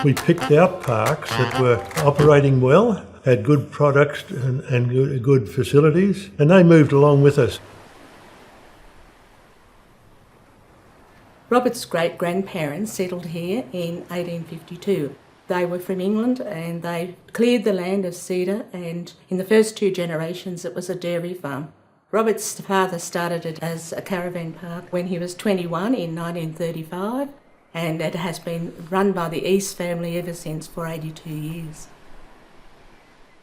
We picked out parks that were operating well, had good products and good facilities, and they moved along with us. Robert's great-grandparents settled here in 1852. They were from England and they cleared the land of cedar, and in the first 2 generations it was a dairy farm. Robert's father started it as a caravan park when he was 21 in 1935, and it has been run by the East family ever since for 82 years.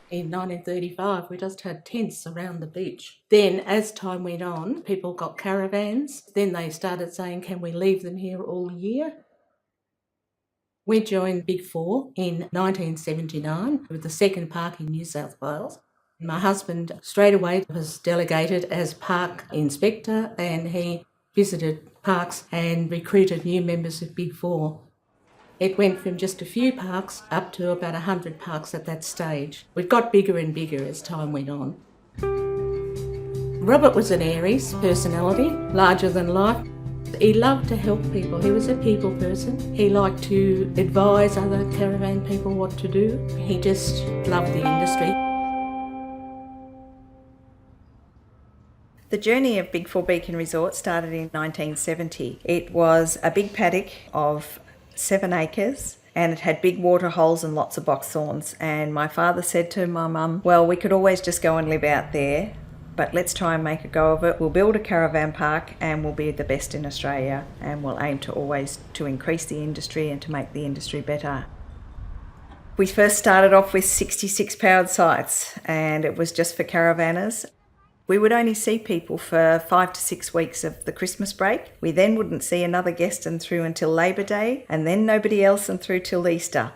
In 1935, we just had tents around the beach. Then, as time went on, people got caravans. Then they started saying, can we leave them here all year? We joined BIG4 in 1979 with the second park in New South Wales. My husband straight away was delegated as park inspector, and he visited parks and recruited new members of BIG4. It went from just a few parks up to about 100 parks at that stage. It got bigger and bigger as time went on. Robert was an Aries personality, larger than life. He loved to help people. He was a people person. He liked to advise other caravan people what to do. He just loved the industry. The journey of BIG4 Beacon Resort started in 1970. It was a big paddock of 7 acres, and it had big water holes and lots of box thorns. And my father said to my mum, well, we could always just go and live out there, but let's try and make a go of it. We'll build a caravan park and we'll be the best in Australia, and we'll aim to always to increase the industry and to make the industry better. We first started off with 66 powered sites, and it was just for caravanners. We would only see people for 5 to 6 weeks of the Christmas break. We then wouldn't see another guest and through until Labor Day, and then nobody else and through till Easter.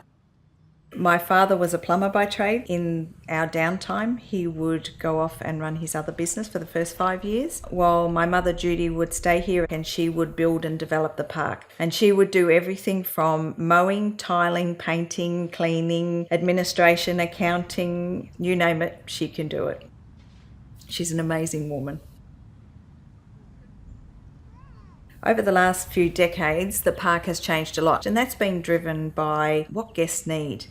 My father was a plumber by trade. In our downtime, he would go off and run his other business for the first 5 years, while my mother Judy would stay here and she would build and develop the park. And she would do everything from mowing, tiling, painting, cleaning, administration, accounting, you name it, she can do it. She's an amazing woman. Over the last few decades, the park has changed a lot, and that's been driven by what guests need.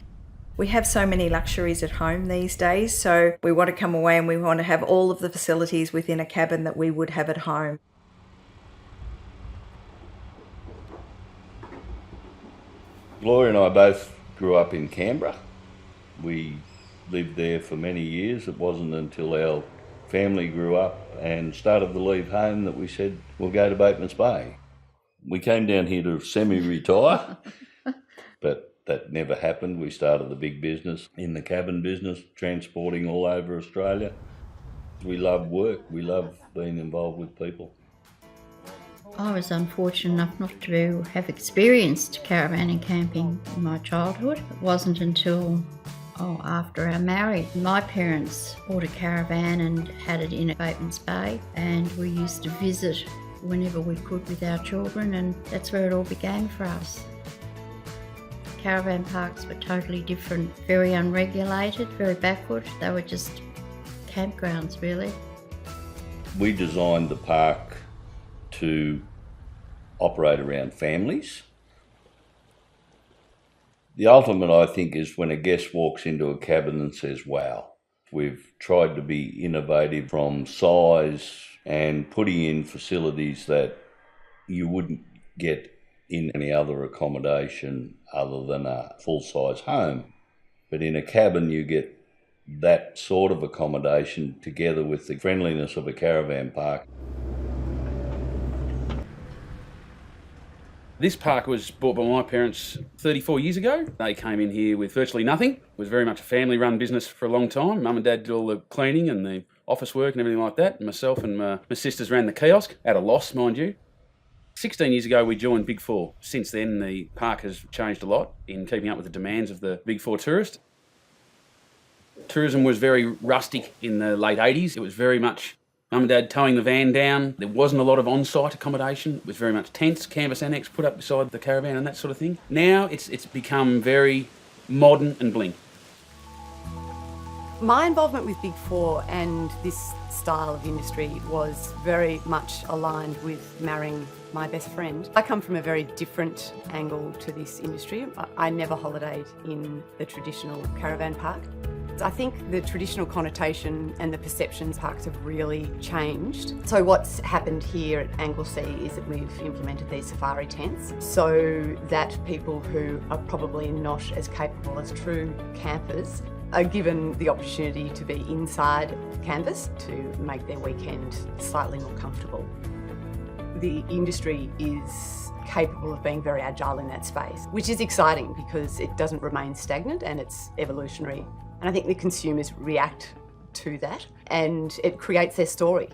We have so many luxuries at home these days, so we want to come away and we want to have all of the facilities within a cabin that we would have at home. Gloria and I both grew up in Canberra. We lived there for many years. It wasn't until our family grew up and started to leave home that we said, we'll go to Bateman's Bay. We came down here to semi-retire, but that never happened. We started the big business in the cabin business, transporting all over Australia. We love work. We love being involved with people. I was unfortunate enough not to have experienced caravan and camping in my childhood. It wasn't until after our marriage, my parents bought a caravan and had it in Bateman's Bay, and we used to visit whenever we could with our children, and that's where it all began for us. Caravan parks were totally different, very unregulated, very backward. They were just campgrounds, really. We designed the park to operate around families. The ultimate, I think, is when a guest walks into a cabin and says, wow. We've tried to be innovative from size and putting in facilities that you wouldn't get in any other accommodation other than a full-size home. But in a cabin, you get that sort of accommodation together with the friendliness of a caravan park. This park was bought by my parents 34 years ago. They came in here with virtually nothing. It was very much a family-run business for a long time. Mum and Dad did all the cleaning and the office work and everything like that. Myself and my sisters ran the kiosk, at a loss, mind you. 16 years ago, we joined BIG4. Since then, the park has changed a lot in keeping up with the demands of the BIG4 tourist. Tourism was very rustic in the late 80s. It was very much Mum and Dad towing the van down. There wasn't a lot of on-site accommodation. It was very much tents, canvas annex put up beside the caravan and that sort of thing. Now it's become very modern and bling. My involvement with BIG4 and this style of industry was very much aligned with marrying my best friend. I come from a very different angle to this industry. I never holidayed in the traditional caravan park. I think the traditional connotation and the perceptions parks have really changed. So what's happened here at Anglesea is that we've implemented these safari tents so that people who are probably not as capable as true campers are given the opportunity to be inside canvas to make their weekend slightly more comfortable. The industry is capable of being very agile in that space, which is exciting because it doesn't remain stagnant and it's evolutionary. And I think the consumers react to that and it creates their story.